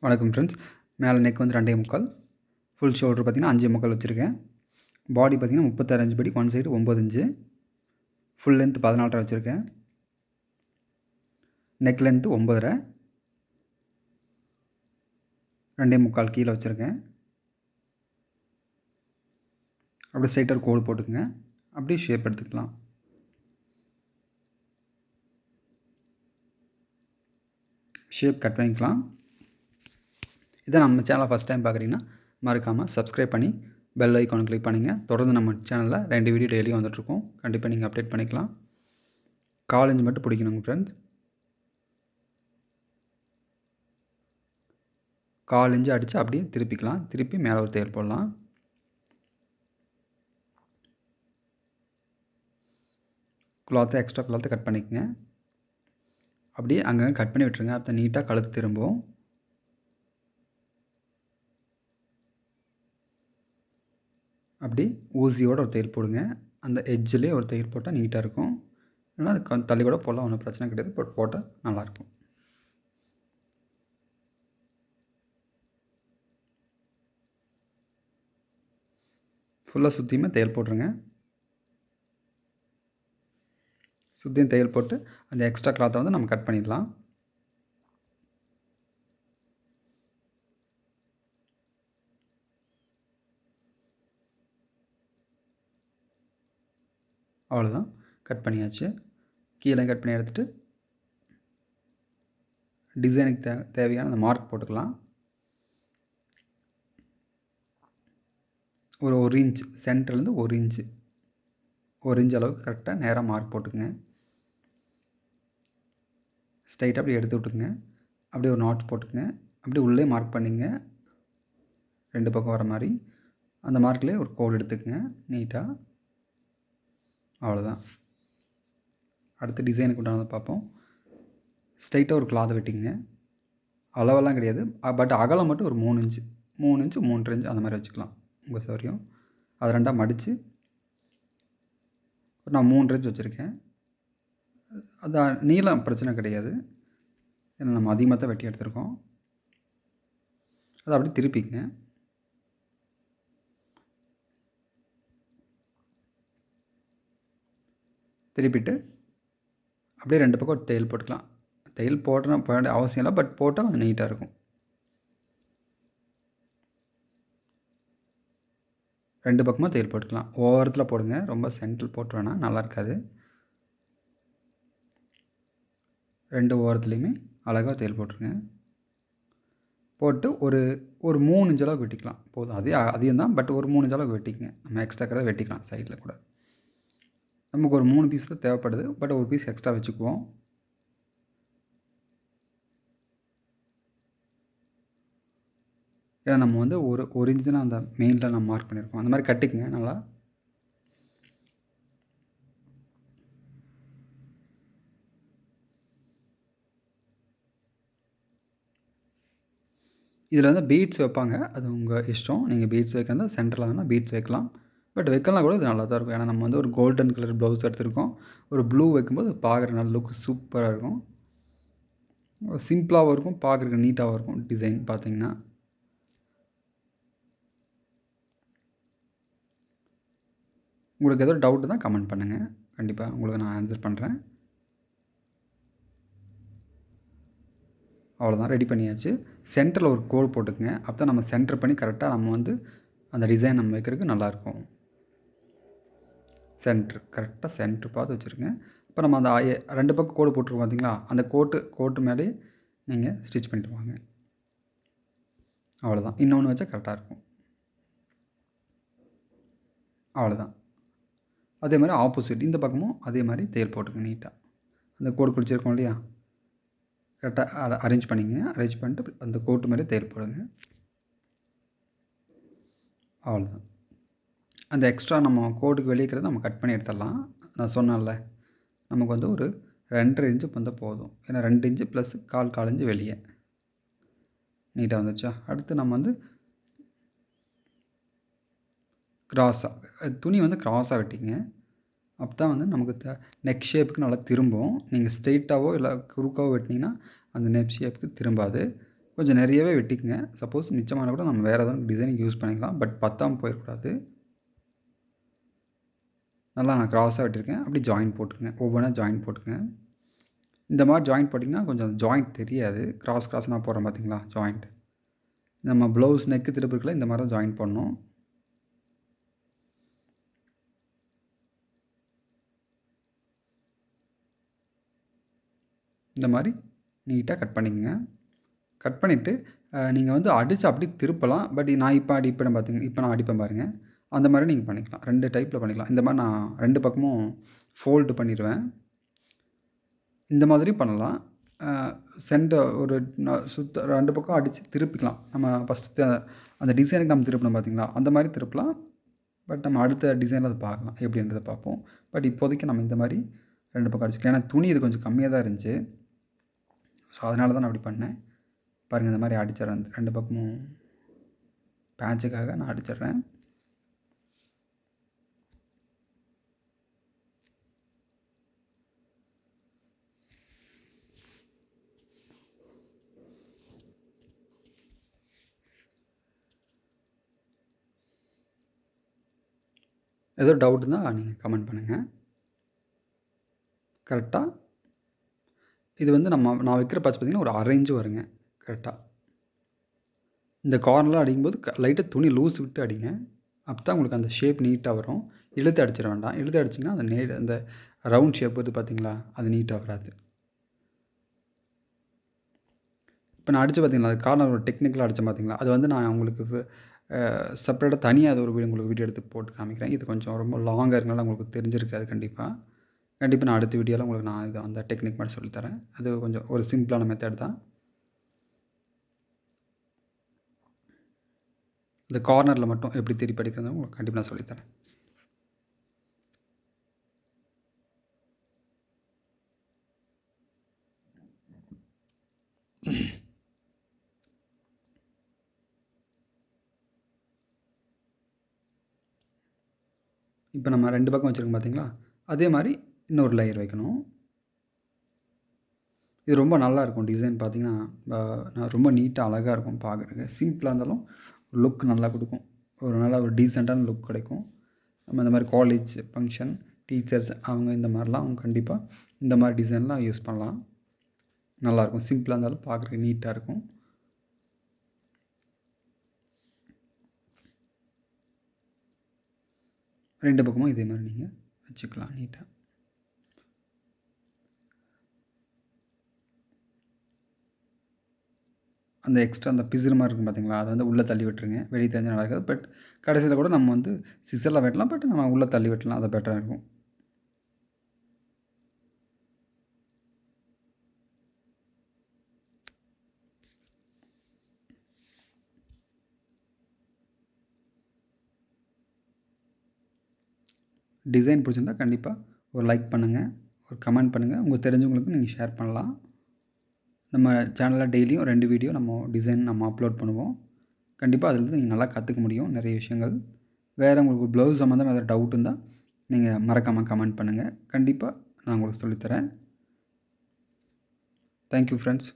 வணக்கம் ஃப்ரெண்ட்ஸ். மேலே நெக் வந்து 2.25, ஃபுல் ஷோல்டர் பார்த்திங்கன்னா 5.25 வச்சுருக்கேன். பாடி பார்த்திங்கன்னா 36 இன்ச் படி, one side 9 inch, full length 14.5 வச்சுருக்கேன். நெக் லென்த்து 9.5, 2.25 கீழே வச்சுருக்கேன். அப்படியே ஸ்ட்ரைட்டாக ஒரு கோடு போட்டுக்குங்க. அப்படியே ஷேப் எடுத்துக்கலாம். ஷேப் கட் பண்ணிக்கலாம். இதை நம்ம சேனலை ஃபஸ்ட் டைம் பார்க்குறீங்கன்னா மறக்காமல் சப்ஸ்கிரைப் பண்ணி பெல் ஐக்கானை கிளிக் பண்ணுங்கள். தொடர்ந்து நம்ம சேனலில் 2 வீடியோ டெய்லியும் வந்துட்டுருக்கோம். கண்டிப்பாக நீங்கள் அப்டேட் பண்ணிக்கலாம். 4 இன்ச் மட்டும் பிடிக்கணுங்க ஃப்ரெண்ட்ஸ். 4 இன்ச்சு அடித்து அப்படியே திருப்பிக்கலாம். திருப்பி மேலே ஒரு தையல் போடலாம். எக்ஸ்ட்ரா கிளாத்தை கட் பண்ணிக்கங்க. அப்படியே அங்கங்கே கட் பண்ணி விட்டுருங்க. அப்போ நீட்டாக கழுத்து திரும்பும். அப்படி ஊசியோட ஒரு தையல் போடுங்க. அந்த எட்ஜ்லேயே ஒரு தையல் போட்டால் நீட்டாக இருக்கும். இல்லைனா அது தள்ளி கூட போடலாம், ஒன்றும் பிரச்சனை கிடையாது. போட்டால் நல்லாயிருக்கும். ஃபுல்லாக சுற்றியுமே தையல் போட்டுருங்க. சுற்றியும் தையல் போட்டு அந்த எக்ஸ்ட்ரா கிளாத்தை வந்து நம்ம கட் பண்ணிடலாம். அவ்வளோதான், கட் பண்ணியாச்சு. கீழே கட் பண்ணி எடுத்துகிட்டு டிசைனுக்கு தேவையான அந்த மார்க் போட்டுக்கலாம். ஒரு இன்ச் சென்டர்லேருந்து 1 இன்ச் அளவுக்கு கரெக்டாக நேராக மார்க் போட்டுக்குங்க. ஸ்ட்ரைட்டாக அப்படியே எடுத்து விட்டுக்குங்க. அப்படியே ஒரு நாட் போட்டுக்குங்க. அப்படியே உள்ளே மார்க் பண்ணிங்க, 2 பக்கம் வர மாதிரி. அந்த மார்க்லேயே ஒரு கோடு எடுத்துக்கங்க நீட்டாக. அவ்வளோதான். அடுத்து டிசைனுக்கு உண்டானதை பார்ப்போம். ஸ்ட்ரைட்டாக ஒரு கிளாத்தை வெட்டிங்க. அளவெல்லாம் கிடையாது, பட் அகலம் மட்டும் ஒரு 3 இன்ச்சு 3.5 இன்ச்சு அந்த மாதிரி வச்சுக்கலாம் உங்கள் சௌரியம். அதை ரெண்டாக மடித்து நான் 3 இன்ச் வச்சுருக்கேன். அது நீளம் பிரச்சனை கிடையாது, ஏன்னா நம்ம அதிகமாக தான் வெட்டி எடுத்துருக்கோம். அதை அப்படியே திருப்பிங்க. திருப்பிட்டு அப்படியே 2 பக்கம் ஒரு தையல் போட்டுக்கலாம். தையல் போட அவசியம் இல்லை, பட் போட்டால் கொஞ்சம் நீட்டாக இருக்கும். 2 பக்கமாக தையல் போட்டுக்கலாம். ஓரத்தில் போடுங்க, ரொம்ப சென்டரில் போட்டு வேணால் நல்லா இருக்காது. 2 ஓரத்துலேயுமே அழகாக தையல் போட்டுருங்க. போட்டு ஒரு 3 இன்ச் அளவுக்கு வெட்டிக்கலாம் போதும். அதிகம் தான், பட் ஒரு 3 இன்ச் அளவுக்கு வெட்டிக்கங்க. நம்ம எக்ஸ்ட்ரா இருக்கிறத வெட்டிக்கலாம் சைடில் கூட. நமக்கு ஒரு 3 பீஸ் தான் தேவைப்படுது, பட் ஒரு பீஸ் எக்ஸ்ட்ரா வச்சுக்குவோம். ஏன்னா நம்ம வந்து ஒரு இன்ச் தான் அந்த மெயினில் நம்ம மார்க் பண்ணியிருக்கோம். அந்த மாதிரி கட்டிக்குங்க நல்லா. இதில் வந்து பீட்ஸ் வைப்பாங்க, அது உங்கள் இஷ்டம். நீங்கள் பீட்ஸ் வைக்கிறதா சென்டரில் வேணால் பீட்ஸ் வைக்கலாம், பட் வைக்கலாம் கூட இது நல்லா தான் இருக்கும். ஏன்னா நம்ம வந்து ஒரு கோல்டன் கலர் ப்ளவுஸ் எடுத்துருக்கோம். ஒரு ப்ளூ வைக்கும்போது பார்க்குற நல்ல லுக் சூப்பராக இருக்கும். சிம்பிளாகவும் இருக்கும், பார்க்குறதுக்கு நீட்டாகவும் இருக்கும். டிசைன் பார்த்தீங்கன்னா உங்களுக்கு ஏதோ டவுட்டு தான் கமெண்ட் பண்ணுங்கள், கண்டிப்பாக உங்களுக்கு நான் ஆன்சர் பண்ணுறேன். அவ்வளோதான், ரெடி பண்ணியாச்சு. சென்டரில் ஒரு கோடு போட்டுக்குங்க. அப்போ தான் நம்ம சென்டர் பண்ணி கரெக்டாக நம்ம வந்து அந்த டிசைன் நம்ம வைக்கிறதுக்கு நல்லாயிருக்கும். கரெக்டாக சென்ட்ரு பார்த்து வச்சுருங்க. இப்போ நம்ம அந்த 2 பக்கம் கோடு போட்டிருக்கோம் பார்த்தீங்களா, அந்த கோட்டு மேலே நீங்கள் ஸ்டிச் பண்ணிட்டு வாங்க. அவ்வளோதான், இன்னொன்று வச்சா கரெக்டாக இருக்கும். அவ்வளோதான். அதே மாதிரி ஆப்போசிட் இந்த பக்கமும் அதே மாதிரி தையல் போட்டுக்கங்க நீட்டாக. அந்த கோடு பிடிச்சிருக்கோம் இல்லையா, கரெக்டாக அரேஞ்ச் பண்ணிக்கங்க. அரேஞ்ச் பண்ணிட்டு அந்த கோட்டு மேலே தையல் போடுங்க. அவ்வளோதான். அந்த எக்ஸ்ட்ரா நம்ம கோட்டுக்கு வெளியே இருக்கிறத நம்ம கட் பண்ணி எடுத்துடலாம். நான் சொன்னேன்ல, நமக்கு வந்து ஒரு 2.5 இன்ச்சு வந்து போதும். ஏன்னா 2 இன்ச்சு ப்ளஸ் கால் இன்ச்சு வெளியே நீட்டாக வந்துச்சா. அடுத்து நம்ம வந்து கிராஸாக துணி வந்து கிராஸாக வெட்டிங்க. அப்போ தான் வந்து நமக்கு நெக் ஷேப்புக்கு நல்லா திரும்பும். நீங்கள் ஸ்ட்ரெயிட்டாகவோ இல்லை குறுக்காவோ வெட்டினீங்கன்னா அந்த நெக் ஷேப்புக்கு திரும்பாது. கொஞ்சம் நிறையவே வெட்டிக்குங்க. சப்போஸ் மிச்சமான கூட நம்ம வேறு எதாவது டிசைனுக்கு யூஸ் பண்ணிக்கலாம். பட் பத்தாமல் போயிடக்கூடாது. நல்லா நான் கிராஸாக வெட்டியிருக்கேன். அப்படி ஜாயின் போட்டுக்குங்க. ஒவ்வொன்றா ஜாயின் போட்டுக்குங்க. இந்த மாதிரி ஜாயின் போட்டிங்கன்னா கொஞ்சம் அந்த ஜாயிண்ட் தெரியாது. கிராஸ் நான் போடுறேன் பார்த்தீங்களா ஜாயிண்ட். நம்ம ப்ளவுஸ் நெக்கு திருப்புக்குள்ள இந்த மாதிரி தான் ஜாயின் பண்ணணும். இந்த மாதிரி நீட்டாக கட் பண்ணிக்கங்க. கட் பண்ணிவிட்டு நீங்கள் வந்து அடித்து அப்படி திருப்பலாம். பட் நான் இப்போ அடிப்பேன் பார்த்தீங்க, இப்போ நான் அடிப்பேன் பாருங்கள். அந்த மாதிரி நீங்கள் பண்ணிக்கலாம். 2 டைப்பில் பண்ணிக்கலாம். இந்த மாதிரி நான் 2 பக்கமும் ஃபோல்டு பண்ணிடுவேன். இந்த மாதிரி பண்ணலாம். சென்டர் ஒரு சுத்த 2 பக்கம் அடித்து திருப்பிக்கலாம். நம்ம ஃபஸ்ட்டு அந்த டிசைனுக்கு நம்ம திருப்பணும் பார்த்தீங்களா, அந்த மாதிரி திருப்பலாம். பட் நம்ம அடுத்த டிசைனில் அதை பார்க்கலாம், எப்படின்றத பார்ப்போம். பட் இப்போதைக்கு நம்ம இந்த மாதிரி 2 பக்கம் அடிச்சுக்கலாம். ஏன்னா துணி இது கொஞ்சம் கம்மியாக தான் இருந்துச்சு. ஸோ அதனால தான் நான் அப்படி பண்ணேன். பாருங்கள், இந்த மாதிரி அடிச்சிடறேன். 2 பக்கமும் பேட்சுக்காக நான் அடிச்சிடுறேன். ஏதோ டவுட் இருந்தால் நீங்கள் கமெண்ட் பண்ணுங்கள். கரெக்டாக இது வந்து நான் வைக்கிற பட்சம் பார்த்திங்கன்னா ஒரு 1/2 இன்ச்சு வருங்க கரெக்டாக. இந்த கார்னர்லாம் அடிக்கும்போது லைட்டாக துணி லூஸ் விட்டு அடிங்க. அப்போ தான் உங்களுக்கு அந்த ஷேப் நீட்டாக வரும். இழுத்து அடிச்சிட வேண்டாம். இழுத்து அடிச்சிங்கன்னா அந்த ரவுண்ட் ஷேப் வருது பார்த்தீங்களா, அது நீட்டாக வராது. இப்போ நான் அடித்து பார்த்தீங்களா, அது கார்னர் ஒரு டெக்னிக்கலாக அடித்தேன் பார்த்தீங்களா, அது வந்து நான் உங்களுக்கு செப்பரேட்டாக தனியாக அது ஒரு வீடியோ எடுத்து போட்டு காமிக்கிறேன். இது கொஞ்சம் ரொம்ப லாங்காக இருக்கனால உங்களுக்கு தெரிஞ்சிருக்காது. கண்டிப்பாக நான் அடுத்த வீடியோவில் உங்களுக்கு நான் இது அந்த டெக்னிக் மாதிரி சொல்லித்தரேன். அது கொஞ்சம் ஒரு சிம்பிளான மெத்தட் தான். இந்த கார்னரில் மட்டும் எப்படி திருப்பி அடிக்கிறது உங்களுக்கு கண்டிப்பாக நான் சொல்லித்தரேன். இப்போ நம்ம 2 பக்கம் வச்சுருக்கோம் பார்த்தீங்களா, அதே மாதிரி இன்னொரு லேயர் வைக்கணும். இது ரொம்ப நல்லாயிருக்கும். டிசைன் பார்த்தீங்கன்னா ரொம்ப நீட்டாக அழகாக இருக்கும் பார்க்குறதுக்கு. சிம்பிளாக இருந்தாலும் லுக் நல்லா கொடுக்கும். ஒரு நல்ல ஒரு டீசெண்டான லுக் கிடைக்கும். நம்ம இந்த மாதிரி காலேஜ் ஃபங்க்ஷன், டீச்சர்ஸ் அவங்க இந்த மாதிரிலாம் அவங்க கண்டிப்பாக இந்த மாதிரி டிசைன்லாம் யூஸ் பண்ணலாம். நல்லாயிருக்கும். சிம்பிளாக இருந்தாலும் பார்க்குறதுக்கு நீட்டாக இருக்கும். ரெண்டு பக்கமும் இதே மாதிரி நீங்கள் வச்சுக்கலாம் நீட்டாக. அந்த எக்ஸ்ட்ரா அந்த பிசுறு மாதிரி இருக்கும் பார்த்தீங்களா, அதை வந்து உள்ளே தள்ளி விட்டுருங்க. வெளியே தெரிஞ்சால் நல்லா இருக்காது. பட் கடைசியில் கூட நம்ம வந்து சிசரில் வெட்டலாம். பட் நம்ம உள்ளே தள்ளி விட்டலாம், அது பெட்டராக இருக்கும். டிசைன் பிடிச்சிருந்தால் கண்டிப்பாக ஒரு லைக் பண்ணுங்கள், ஒரு கமெண்ட் பண்ணுங்கள். உங்களுக்கு தெரிஞ்சவங்களுக்கு நீங்கள் ஷேர் பண்ணலாம். நம்ம சேனலில் டெய்லியும் 2 வீடியோ நம்ம அப்லோட் பண்ணுவோம். கண்டிப்பாக அதிலேருந்து நீங்கள் நல்லா கற்றுக்க முடியும் நிறைய விஷயங்கள். வேறு உங்களுக்கு ப்ளவுஸ் சம்மந்தமாக ஏதாவது டவுட் இருந்தால் நீங்கள் மறக்காமல் கமெண்ட் பண்ணுங்கள். கண்டிப்பாக நான் உங்களுக்கு சொல்லித்தரேன். Thank you friends.